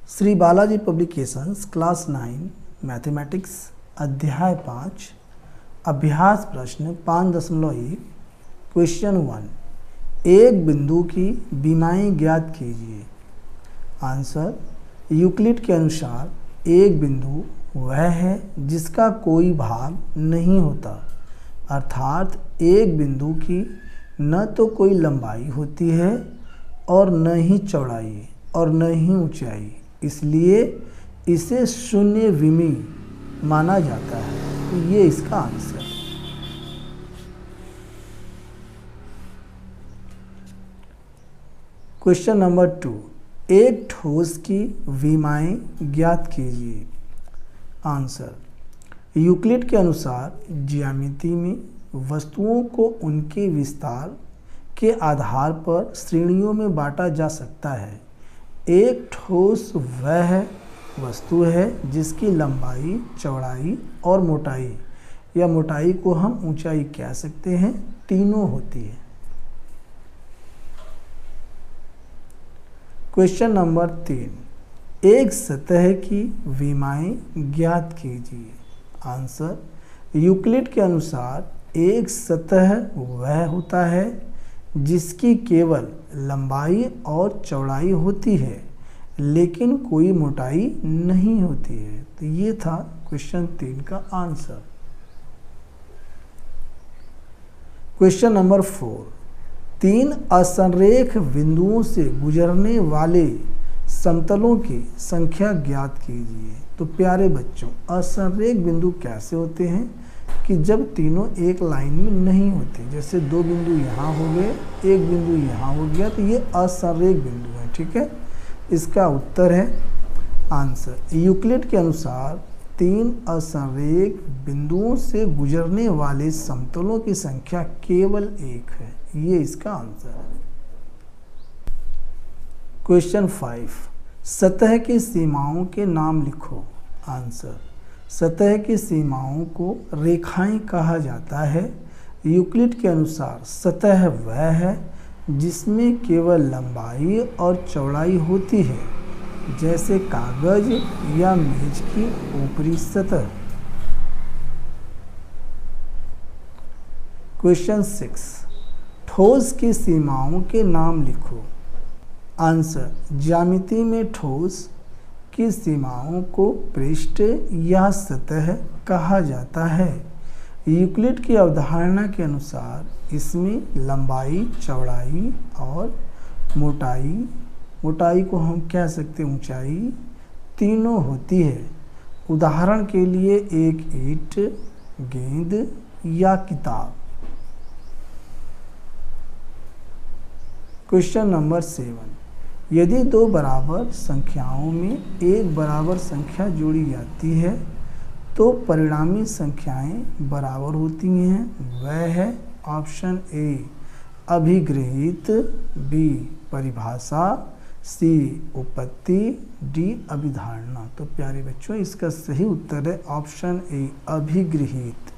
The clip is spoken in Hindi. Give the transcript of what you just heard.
Shri Balaji publications class 9 mathematics अध्याय 5 अभ्यास प्रश्न 5.1 क्वेश्चन 1 एक बिंदु की विमाएं ज्ञात कीजिए। आंसर यूक्लिड के अनुसार एक बिंदु वह है जिसका कोई भाग नहीं होता, अर्थात एक बिंदु की न तो कोई लंबाई होती है और न ही चौड़ाई और न ही ऊंचाई, इसलिए इसे शून्य विमीय माना जाता है। तो ये इसका आंसर है। क्वेश्चन नंबर 2 एक ठोस की विमाएं ज्ञात कीजिए। आंसर यूक्लिड के अनुसार ज्यामिति में वस्तुओं को उनके विस्तार के आधार पर श्रेणियों में बांटा जा सकता है। एक ठोस वह वस्तु है जिसकी लंबाई, चौड़ाई और मोटाई, या मोटाई को हम ऊंचाई कह सकते हैं, तीनों होती है। क्वेश्चन नंबर 3 एक सतह की विमाएं ज्ञात कीजिए। आंसर यूक्लिड के अनुसार एक सतह वह होता है जिसकी केवल लंबाई और चौड़ाई होती है लेकिन कोई मोटाई नहीं होती है। तो ये था क्वेश्चन 3 का आंसर। क्वेश्चन नंबर 4 तीन असंरेख बिंदुओं से गुजरने वाले समतलों की संख्या ज्ञात कीजिए। तो प्यारे बच्चों, असंरेख बिंदु कैसे होते हैं कि जब तीनों एक लाइन में नहीं होते, जैसे दो बिंदु यहाँ हो गए, एक बिंदु यहाँ हो गया, तो ये असंरेख बिंदु है। ठीक है, इसका उत्तर है आंसर यूक्लिड के अनुसार तीन असंरेख बिंदुओं से गुजरने वाले समतलों की संख्या केवल एक है। ये इसका आंसर है। क्वेश्चन 5 सतह की सीमाओं के नाम लिखो। आंसर सतह की सीमाओं को रेखाएं कहा जाता है। यूक्लिड के अनुसार सतह वह है जिसमें केवल लंबाई और चौड़ाई होती है, जैसे कागज या मेज की ऊपरी सतह। क्वेश्चन 6 ठोस की सीमाओं के नाम लिखो। आंसर ज्यामिति में ठोस की सीमाओं को पृष्ठ या सतह कहा जाता है। यूक्लिड की अवधारणा के अनुसार इसमें लंबाई, चौड़ाई और मोटाई को हम कह सकते हैं ऊंचाई, तीनों होती है। उदाहरण के लिए एक ईंट, गेंद या किताब। क्वेश्चन नंबर 7 यदि दो बराबर संख्याओं में एक बराबर संख्या जोड़ी जाती है तो परिणामी संख्याएं बराबर होती हैं। वह है ऑप्शन ए अभिगृहीत, बी परिभाषा, सी उपपत्ति, डी अभिधारणा। तो प्यारे बच्चों, इसका सही उत्तर है ऑप्शन ए अभिगृहीत।